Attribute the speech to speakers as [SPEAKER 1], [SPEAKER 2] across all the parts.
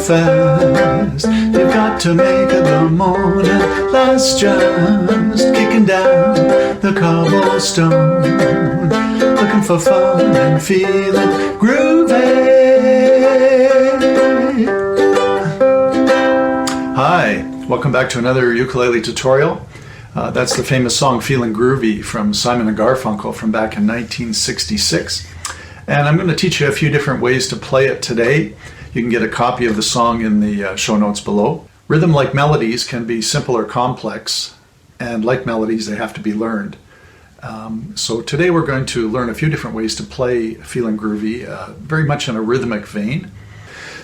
[SPEAKER 1] fast. You've got to make the morning last, just kicking down the cobblestone, looking for fun and feeling groovy. Hi, welcome back to another ukulele tutorial. That's the famous song Feeling Groovy from Simon and Garfunkel from back in 1966. And I'm going to teach you a few different ways to play it today. You can get a copy of the song in the show notes below. Rhythm, like melodies, can be simple or complex, and like melodies, they have to be learned. So today we're going to learn a few different ways to play Feeling Groovy, very much in a rhythmic vein.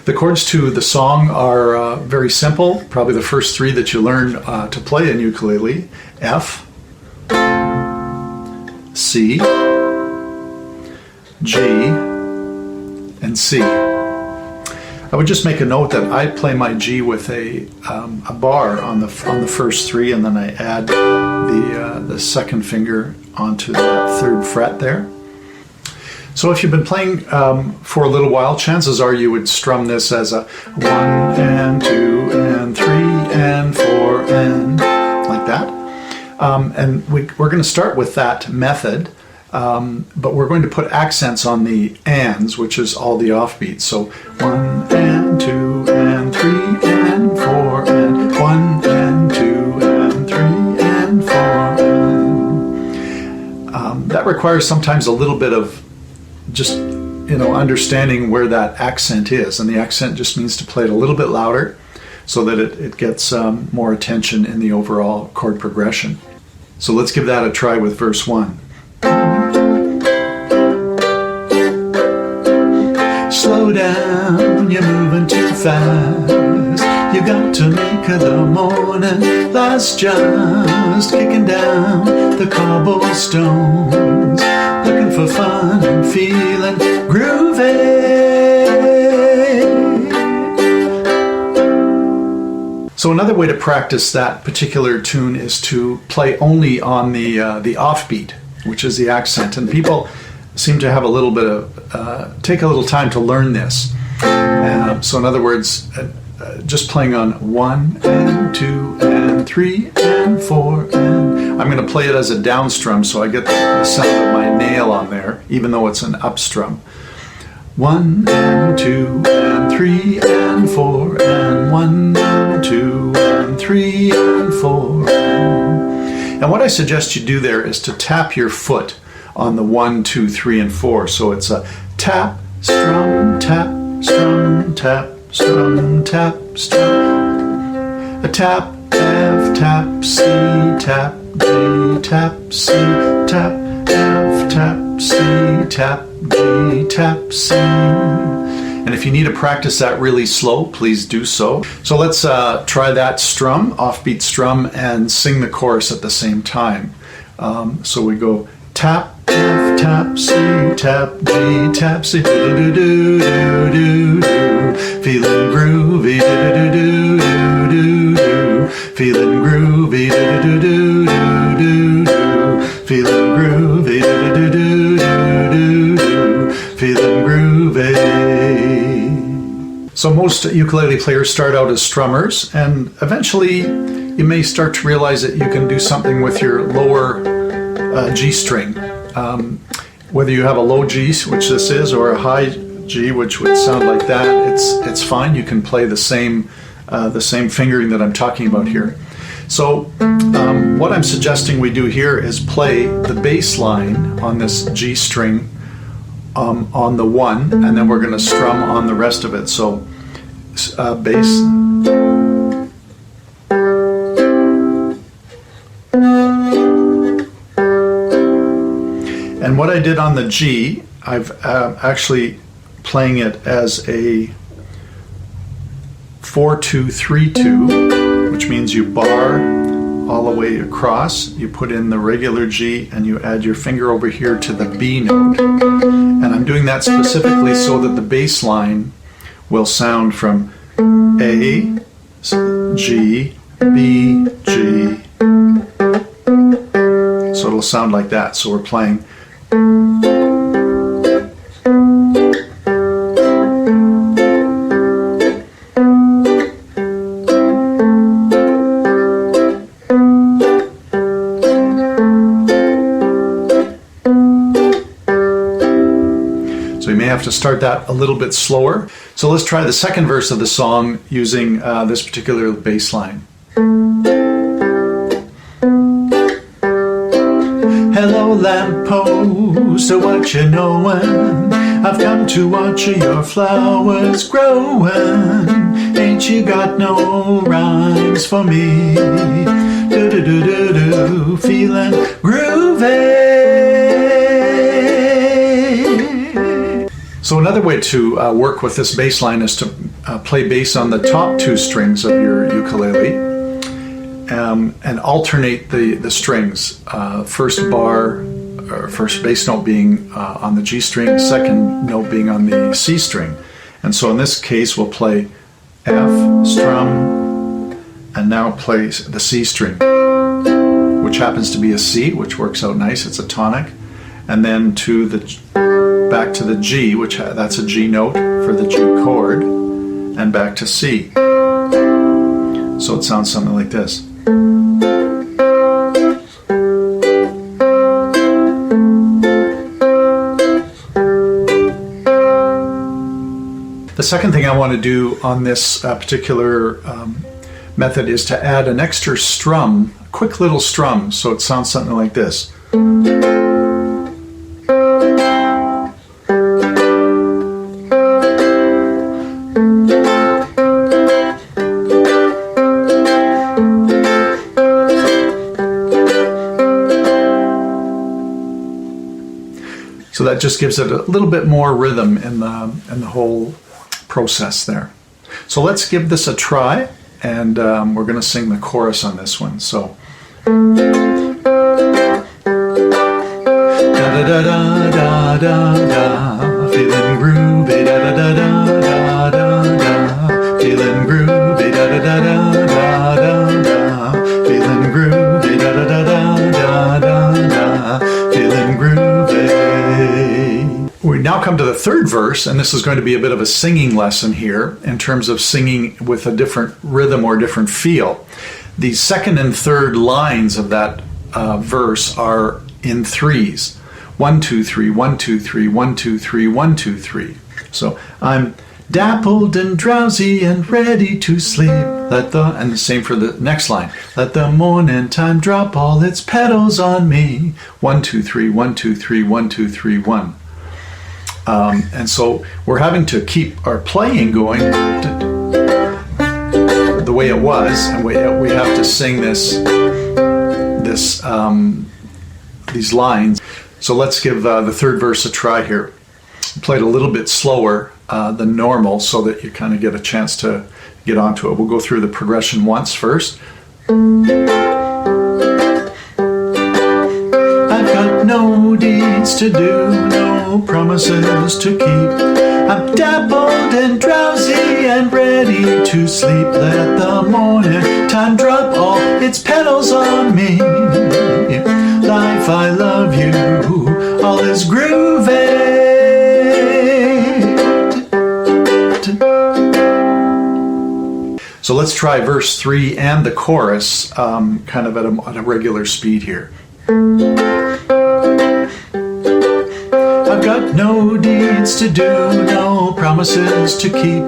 [SPEAKER 1] The chords to the song are very simple, probably the first three that you learn to play in ukulele: F, C, G, and C. I would just make a note that I play my G with a bar on the first three, and then I add the second finger onto the third fret there. So if you've been playing for a little while, chances are you would strum this as a 1 and 2 and 3 and 4 and like that. And we're going to start with that method, but we're going to put accents on the ands, which is all the offbeats. So 1 and 2 and 3 and 4 and 1 and 2 and 3 and 4. That requires sometimes a little bit of just, understanding where that accent is. And the accent just means to play it a little bit louder so that it gets more attention in the overall chord progression. So let's give that a try with verse 1. Slow down, you're moving too fast. You got to make the morning last, just kicking down the cobblestones, looking for fun and feeling groovy. So another way to practice that particular tune is to play only on the offbeat, which is the accent. And people seem to have a little bit of, take a little time to learn this. So in other words, just playing on 1 and 2 and 3 and 4 and I'm going to play it as a down strum, so I get the sound of my nail on there, even though it's an up strum. 1 and 2 and 3 and 4 and 1 and 2 and 3 and 4. And what I suggest you do there is to tap your foot on the 1, 2, 3, and 4. So it's a tap, strum, tap, strum, tap, strum, tap, strum. A tap, F, tap, C, tap, G, tap, C, tap, F, tap, C, tap, G, tap, C. And if you need to practice that really slow, please do so. So let's try that strum, offbeat strum, and sing the chorus at the same time. So we go tap, F, tap, C, tap, G, tap, C, do-do-do-do-do-do, feeling groovy, do-do-do-do-do-do, feeling groovy, do-do-do-do-do-do, feeling groovy, do-do-do-do-do-do, feeling groovy. So most ukulele players start out as strummers, and eventually you may start to realize that you can do something with your lower G string. Whether you have a low G, which this is, or a high G, which would sound like that, it's fine. You can play the same fingering that I'm talking about here. So what I'm suggesting we do here is play the bass line on this G string on the 1, and then we're going to strum on the rest of it. So bass. And what I did on the G, I've actually playing it as a 4-2-3-2, which means you bar all the way across, you put in the regular G, and you add your finger over here to the B note. And I'm doing that specifically so that the bass line will sound from A, G, B, G. So it'll sound like that. So we're playing. have to start that a little bit slower. So let's try the second verse of the song using this particular bass line. Hello lamppost, so what you knowin'? I've come to watch your flowers growin'. Ain't you got no rhymes for me? Do do do do do, feelin' groovy. So another way to work with this bass line is to play bass on the top two strings of your ukulele. And alternate the strings. First bar, or first bass note being on the G string, second note being on the C string. And so in this case, we'll play F, strum, and now play the C string, which happens to be a C, which works out nice. It's a tonic. And then to the back to the G, which that's a G note for the G chord, and back to C. So it sounds something like this. The second thing I want to do on this particular method is to add an extra strum, a quick little strum, so it sounds something like this. So that just gives it a little bit more rhythm in the whole process there. So let's give this a try, and we're going to sing the chorus on this one. So da da da da da da da, feeling groovy, da da da da da da da, feeling groovy, da da da da da da da, feeling groovy, da da da da da da da, feeling groovy. We now come to the third verse, and this is going to be a bit of a singing lesson here in terms of singing with a different rhythm or different feel. The second and third lines of that verse are in threes. 1, 2, 3, 1, 2, 3, 1, 2, 3, 1, 2, 3. So I'm dappled and drowsy and ready to sleep. And the same for the next line. Let the morning time drop all its petals on me. 1, 2, 3, 1, 2, 3, 1, 2, 3, 1. And so we're having to keep our playing going the way it was, and we have to sing these lines. So let's give the third verse a try here. Play it a little bit slower than normal so that you kind of get a chance to get onto it. We'll go through the progression once first. No deeds to do, no promises to keep. I'm dappled and drowsy and ready to sleep. Let the morning time drop all its petals on me. Life, I love you, all is groovy. So let's try verse 3 and the chorus kind of at a regular speed here. I've got no deeds to do, no promises to keep.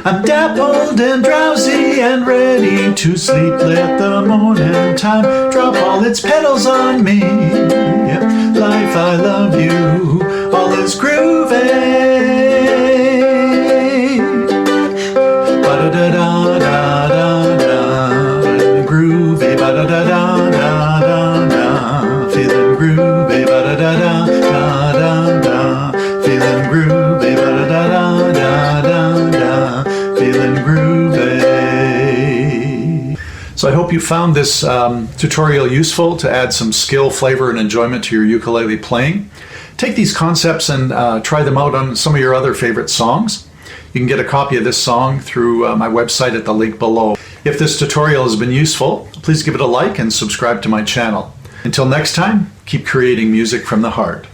[SPEAKER 1] I'm dappled and drowsy and ready to sleep. Let the morning time drop all its petals on me. Life, I love you, all is groovy. Ba-da-da-da-da-da, groovy, ba-da-da-da-da-da-da, feeling groovy, ba-da-da-da-da-da, feeling groovy, ba-da-da-da-da-da, feeling groovy. So I hope you found this tutorial useful to add some skill, flavor, and enjoyment to your ukulele playing. Take these concepts and try them out on some of your other favorite songs. You can get a copy of this song through my website at the link below. If this tutorial has been useful, please give it a like and subscribe to my channel. Until next time, keep creating music from the heart.